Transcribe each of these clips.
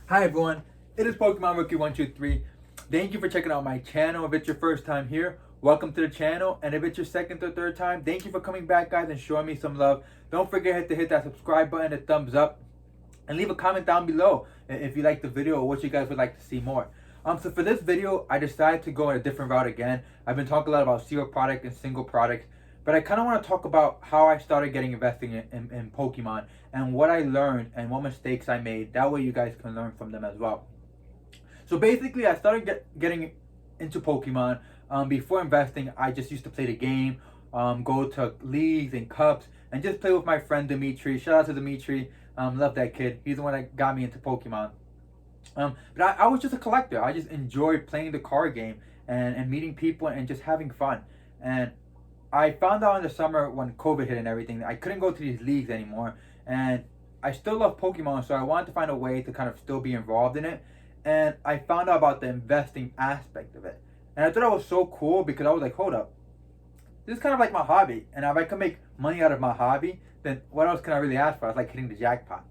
Hi everyone, it is Pokemon Rookie 123. Thank you for checking out my channel. If it's your first time here, welcome to the channel. And if it's your second or third time, thank you for coming back, guys, and showing me some love. Don't forget to hit that subscribe button, the thumbs up, and leave a comment down below if you like the video or what you guys would like to see more. So for this video, I decided to go in a different route again. I've been talking a lot about serial product and single products, but I kind of want to talk about how I started getting investing in Pokemon and what I learned and what mistakes I made. That way you guys can learn from them as well. So basically, I started getting into Pokemon. Before investing, I just used to play the game, go to leagues and cups, and just play with my friend Dimitri. Shout out to Dimitri. Love that kid. He's the one that got me into Pokemon. But I was just a collector. I just enjoyed playing the card game and meeting people and just having fun. And I found out in the summer when COVID hit and everything, I couldn't go to these leagues anymore. And I still love Pokemon, so I wanted to find a way to kind of still be involved in it. And I found out about the investing aspect of it. And I thought it was so cool because I was like, hold up, this is kind of like my hobby. And if I can make money out of my hobby, then what else can I really ask for? I was like hitting the jackpot.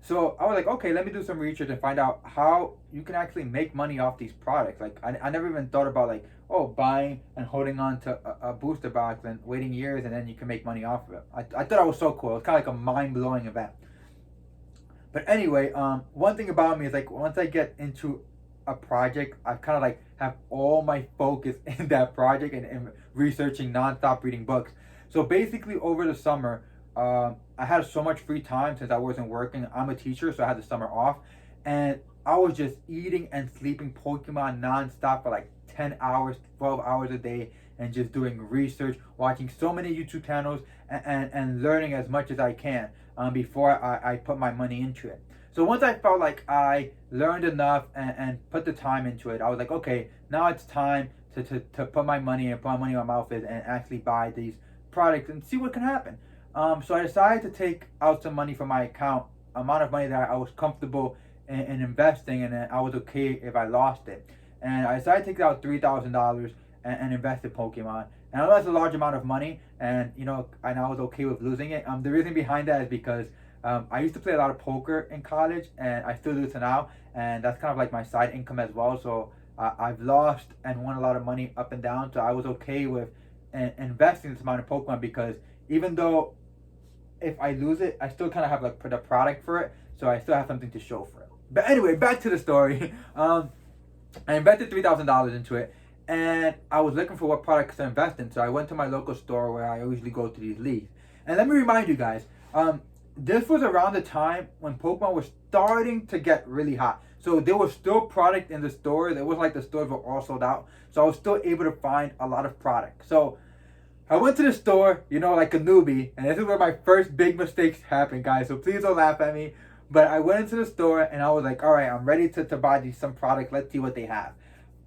So I was like, okay, let me do some research and find out how you can actually make money off these products. Like I never even thought about like, oh, buying and holding on to a booster box and waiting years and then you can make money off of it. I thought it was so cool. It was kind of like a mind-blowing event. But anyway, one thing about me is like once I get into a project, I kind of like have all my focus in that project and researching nonstop, reading books. So basically, over the summer, I had so much free time since I wasn't working. I'm a teacher, so I had the summer off, and I was just eating and sleeping Pokemon nonstop for like 10 hours, 12 hours a day, and just doing research, watching so many YouTube channels, and learning as much as I can before I put my money into it. So once I felt like I learned enough and put the time into it, I was like, okay, now it's time to put my money and put my money where my mouth is and actually buy these products and see what can happen. So I decided to take out some money from my account, amount of money that I was comfortable in investing, and I was okay if I lost it. And I decided to take out $3,000 and invest in Pokemon. And I know that's a large amount of money, and and I was okay with losing it. The reason behind that is because I used to play a lot of poker in college, and I still do to now, and that's kind of like my side income as well. So I've lost and won a lot of money up and down, so I was okay with investing this amount in Pokemon because even though if I lose it, I still kind of have like the product for it, so I still have something to show for it. But anyway, back to the story. I invested $3,000 into it, and I was looking for what products to invest in. So I went to my local store where I usually go to these leagues. And let me remind you guys, this was around the time when Pokemon was starting to get really hot. So there was still product in the stores. It wasn't like the stores were all sold out. So I was still able to find a lot of product. So I went to the store, like a newbie, and this is where my first big mistakes happened, guys. So please don't laugh at me. But I went into the store and I was like, all right, I'm ready to buy some product. Let's see what they have.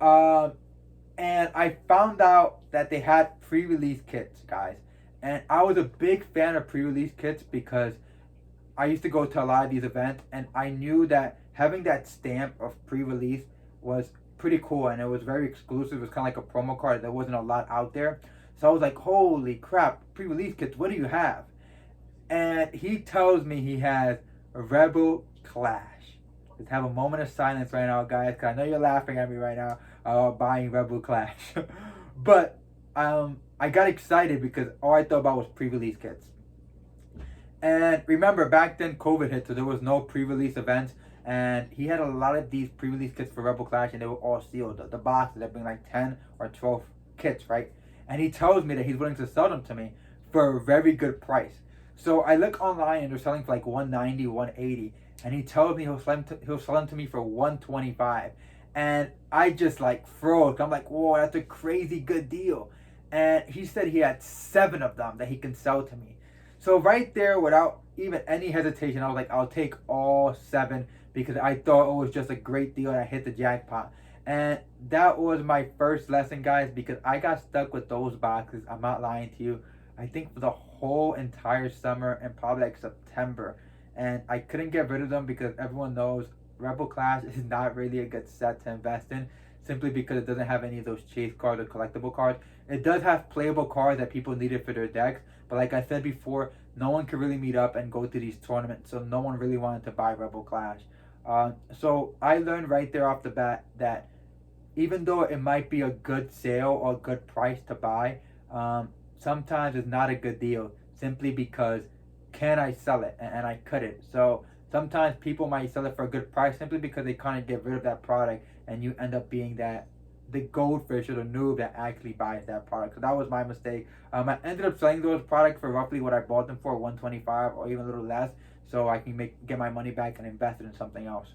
And I found out that they had pre-release kits, guys. And I was a big fan of pre-release kits because I used to go to a lot of these events, and I knew that having that stamp of pre-release was pretty cool, and it was very exclusive. It was kind of like a promo card. There wasn't a lot out there. So I was like, holy crap, pre-release kits, what do you have? And he tells me he has a Rebel Clash. Let's have a moment of silence right now, guys, because I know you're laughing at me right now buying Rebel Clash. But I got excited because all I thought about was pre-release kits. And remember, back then COVID hit, so there was no pre-release events. And he had a lot of these pre-release kits for Rebel Clash, and they were all sealed. The boxes, that bring like 10 or 12 kits, right? And he tells me that he's willing to sell them to me for a very good price. So I look online and they're selling for like 190, 180, and he tells me he'll sell them to me for 125. And I just like froze. I'm like, whoa, that's a crazy good deal. And he said he had 7 of them that he can sell to me. So right there, without even any hesitation, I was like, I'll take all 7 because I thought it was just a great deal and I hit the jackpot. And that was my first lesson, guys, because I got stuck with those boxes. I'm not lying to you. I think for the whole entire summer and probably like September. And I couldn't get rid of them because everyone knows Rebel Clash is not really a good set to invest in, simply because it doesn't have any of those chase cards or collectible cards. It does have playable cards that people needed for their decks, but like I said before, no one could really meet up and go to these tournaments, so no one really wanted to buy Rebel Clash. So I learned right there off the bat that even though it might be a good sale or a good price to buy, sometimes it's not a good deal simply because can I sell it? And I couldn't. So sometimes people might sell it for a good price simply because they kind of get rid of that product, and you end up being that the goldfish or the noob that actually buys that product. So that was my mistake. I ended up selling those products for roughly what I bought them for, 125 or even a little less, so I can get my money back and invest it in something else.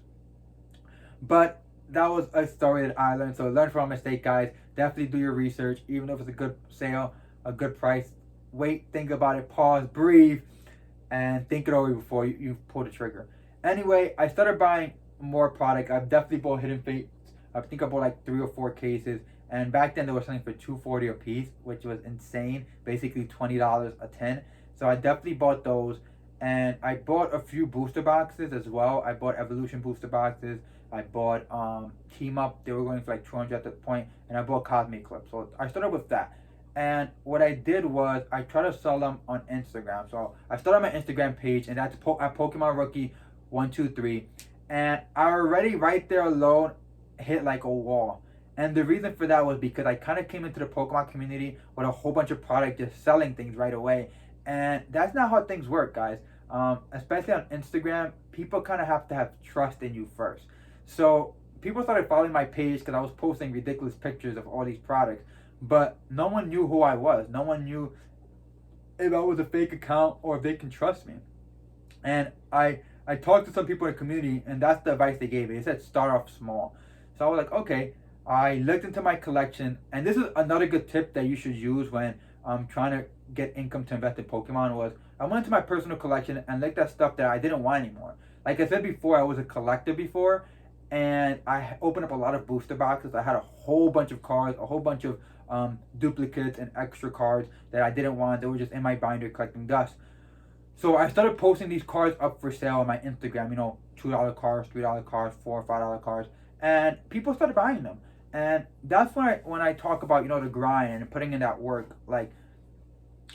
But that was a story that I learned. So learn from a mistake, guys. Definitely do your research, even if it's a good sale, a good price. Wait, think about it, pause, breathe, and think it over before you pull the trigger. Anyway, I started buying more product. I've definitely bought Hidden Fates. I think I bought like 3 or 4 cases. And back then they were selling for $240 a piece, which was insane. Basically $20 a 10. So I definitely bought those. And I bought a few booster boxes as well. I bought Evolution booster boxes. I bought Team Up. They were going for like 200 at the point. And I bought Cosmic Clip. So I started with that. And what I did was I tried to sell them on Instagram. So I started my Instagram page, and that's at Pokemon Rookie 123. And I already right there alone hit like a wall. And the reason for that was because I kind of came into the Pokemon community with a whole bunch of product, just selling things right away. And that's not how things work, guys. Especially on Instagram, people kind of have to have trust in you first. So people started following my page because I was posting ridiculous pictures of all these products. But no one knew who I was. No one knew if I was a fake account or if they can trust me. And I talked to some people in the community, and that's the advice they gave me. They said start off small. So I was like, okay. I looked into my collection, and this is another good tip that you should use when trying to get income to invest in Pokemon. Was I went into my personal collection and looked at stuff that I didn't want anymore. Like I said before, I was a collector before, and I opened up a lot of booster boxes. I had a whole bunch of cards, a whole bunch of duplicates and extra cards that I didn't want. They were just in my binder collecting dust. So I started posting these cards up for sale on my Instagram. $2 cards, $3 cards, $4 or $5 cards, and people started buying them. And that's when I talk about the grind and putting in that work. Like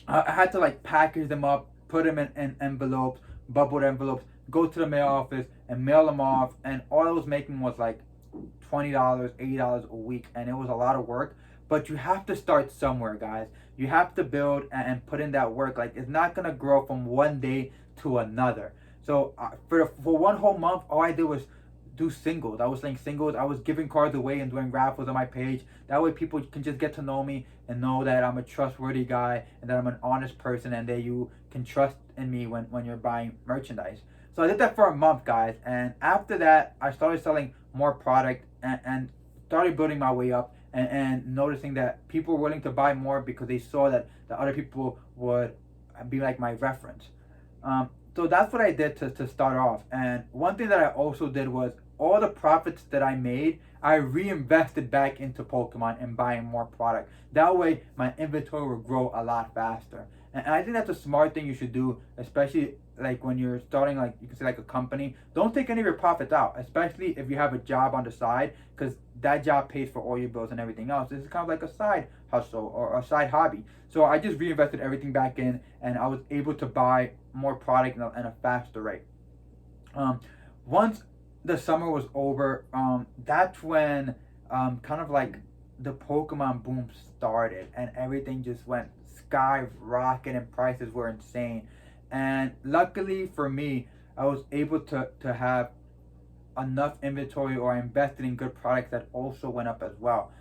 I had to like package them up, put them in envelopes, bubbled envelopes, go to the mail office and mail them off. And all I was making was like $20, $80 a week, and it was a lot of work. But you have to start somewhere, guys. You have to build and put in that work. Like it's not gonna grow from one day to another. So for one whole month, all I did was do singles. I was saying singles. I was giving cards away and doing raffles on my page. That way people can just get to know me and know that I'm a trustworthy guy and that I'm an honest person and that you can trust in me when you're buying merchandise. So I did that for a month, guys. And after that, I started selling more product and started building my way up and noticing that people were willing to buy more because they saw that the other people would be like my reference. So that's what I did to start off. And one thing that I also did was all the profits that I made, I reinvested back into Pokemon and buying more product. That way, my inventory will grow a lot faster. And I think that's a smart thing you should do, especially like when you're starting, like you can say like a company. Don't take any of your profits out, especially if you have a job on the side, because that job pays for all your bills and everything else. This is kind of like a side hustle or a side hobby. So I just reinvested everything back in, and I was able to buy more product at a faster rate. Once the summer was over, that's when kind of like the Pokemon boom started, and everything just went skyrocket and prices were insane. And luckily for me, I was able to have enough inventory, or I invested in good products that also went up as well.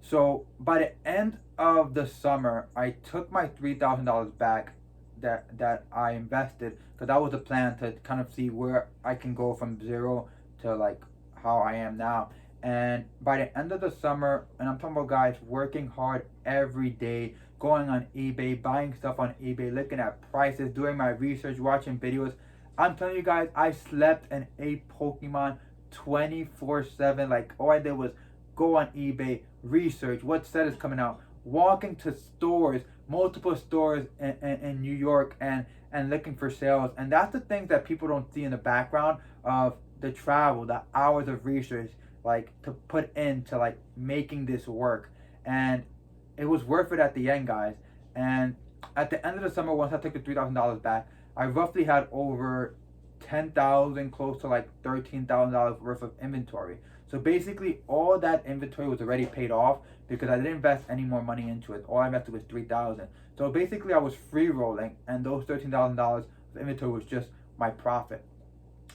So by the end of the summer, I took my $3,000 back that I invested, because that was the plan, to kind of see where I can go from zero to like how I am now. And by the end of the summer, and I'm talking about, guys, working hard every day, going on eBay, buying stuff on eBay, looking at prices, doing my research, watching videos. I'm telling you guys, I slept and ate Pokemon 24/7. Like all I did was go on eBay, research what set is coming out, walking to stores, multiple stores in New York, and looking for sales. And that's the things that people don't see in the background of the travel, the hours of research, like to put into like making this work. And it was worth it at the end, guys. And at the end of the summer, once I took the $3,000 back, I roughly had over $10,000, close to like $13,000 worth of inventory. So basically, all that inventory was already paid off because I didn't invest any more money into it. All I invested was $3,000. So basically, I was free rolling, and those $13,000 of inventory was just my profit.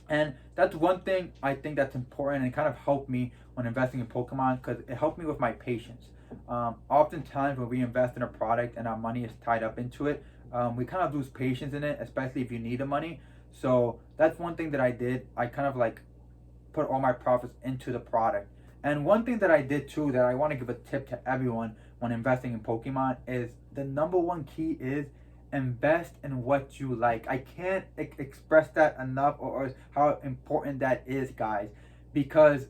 And that's one thing I think that's important, and it kind of helped me when investing in Pokemon because it helped me with my patience. Oftentimes, when we invest in a product and our money is tied up into it, we kind of lose patience in it, especially if you need the money. So that's one thing that I did. I kind of like put all my profits into the product. And one thing that I did too that I want to give a tip to everyone when investing in Pokemon is the number one key is invest in what you like. I can't express that enough, or how important that is, guys, because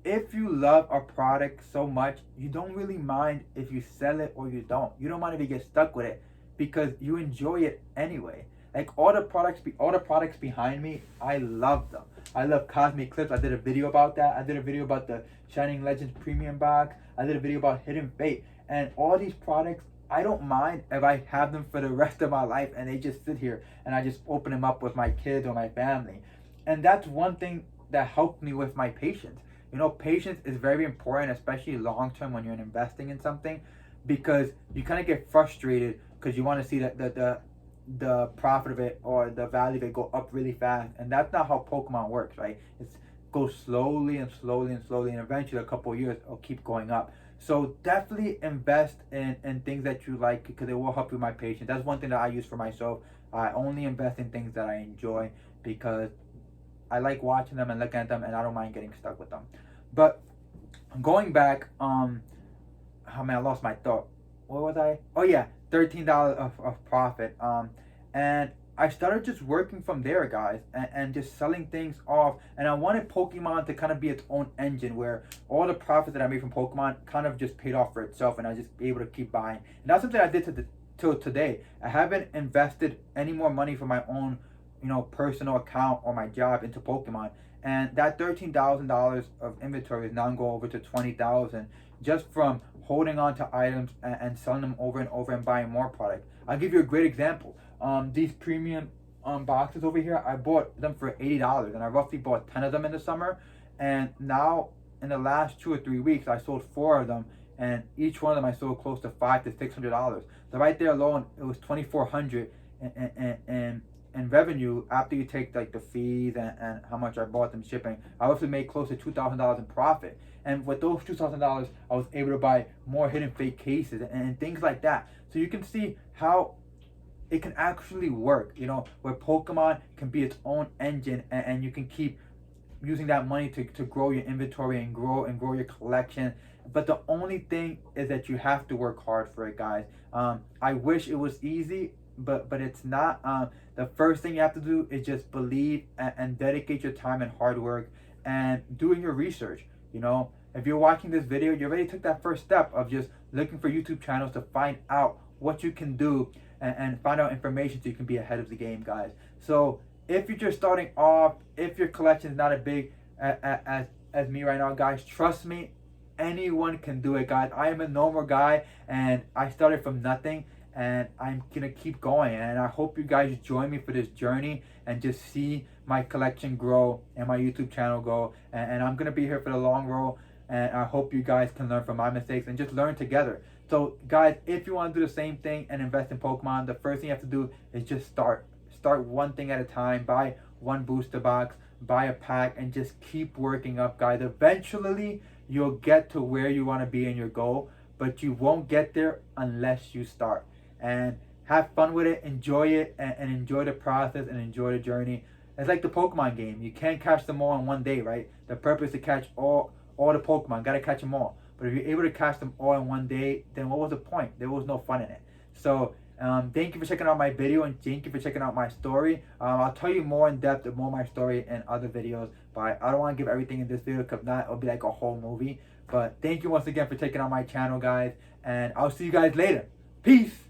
if you love a product so much, you don't really mind if you sell it or you don't. You don't mind if you get stuck with it because you enjoy it anyway. Like all the products behind me, I love them. I love Cosmic Clips. I did a video about that. I did a video about the Shining Legends Premium Box. I did a video about Hidden Fate. And all these products, I don't mind if I have them for the rest of my life and they just sit here and I just open them up with my kids or my family. And that's one thing that helped me with my patience. You know, patience is very important, especially long term when you're investing in something, because you kind of get frustrated because you want to see that the profit of it or the value of it go up really fast, and that's not how Pokemon works, right? It goes slowly and slowly and slowly, and eventually a couple of years it'll keep going up. So definitely invest in things that you like because it will help you with my patience. That's one thing that I use for myself. I only invest in things that I enjoy because I like watching them and looking at them, and I don't mind getting stuck with them. But going back, oh man, I lost my thought. What was I? Oh yeah, $13 of profit. And I started just working from there, guys, and just selling things off. And I wanted Pokemon to kind of be its own engine where all the profits that I made from Pokemon kind of just paid off for itself, and I just be able to keep buying. And that's something I did till today. I haven't invested any more money from my own, personal account or my job into Pokemon. And that $13,000 of inventory is now going over to $20,000 just from holding on to items and selling them over and over and buying more product. I'll give you a great example. These premium boxes over here, I bought them for $80, and I roughly bought 10 of them in the summer. And now in the last 2 or 3 weeks, I sold 4 of them, and each one of them I sold close to $500 to $600. So right there alone, it was $2,400 in revenue after you take like the fees and how much I bought them shipping. I also made close to $2,000 in profit. And with those $2,000, I was able to buy more Hidden Fate cases and things like that. So you can see how it can actually work, where Pokemon can be its own engine, and you can keep using that money to grow your inventory and grow your collection. But the only thing is that you have to work hard for it, guys. I wish it was easy, but it's not. The first thing you have to do is just believe and dedicate your time and hard work and doing your research. If you're watching this video, you already took that first step of just looking for YouTube channels to find out what you can do and find out information so you can be ahead of the game, guys. So if you're just starting off, if your collection is not as big as me right now, guys, trust me, anyone can do it, guys. I am a normal guy, and I started from nothing, and I'm gonna keep going. And I hope you guys join me for this journey and just see my collection grow and my YouTube channel grow. And I'm gonna be here for the long road. And I hope you guys can learn from my mistakes and just learn together. So guys, if you want to do the same thing and invest in Pokemon, the first thing you have to do is just start one thing at a time. Buy one booster box, buy a pack, and just keep working up, guys. Eventually you'll get to where you want to be in your goal, but you won't get there unless you start. And have fun with it, enjoy it, and enjoy the process and enjoy the journey. It's like the Pokemon game. You can't catch them all in one day, right? The purpose is to catch all the Pokemon. Gotta catch them all. But if you're able to catch them all in one day, then what was the point? There was no fun in it. So thank you for checking out my video, and thank you for checking out my story. I'll tell you more in depth of more of my story in other videos, but I don't want to give everything in this video because not it'll be like a whole movie. But thank you once again for checking out my channel, guys, and I'll see you guys later. Peace.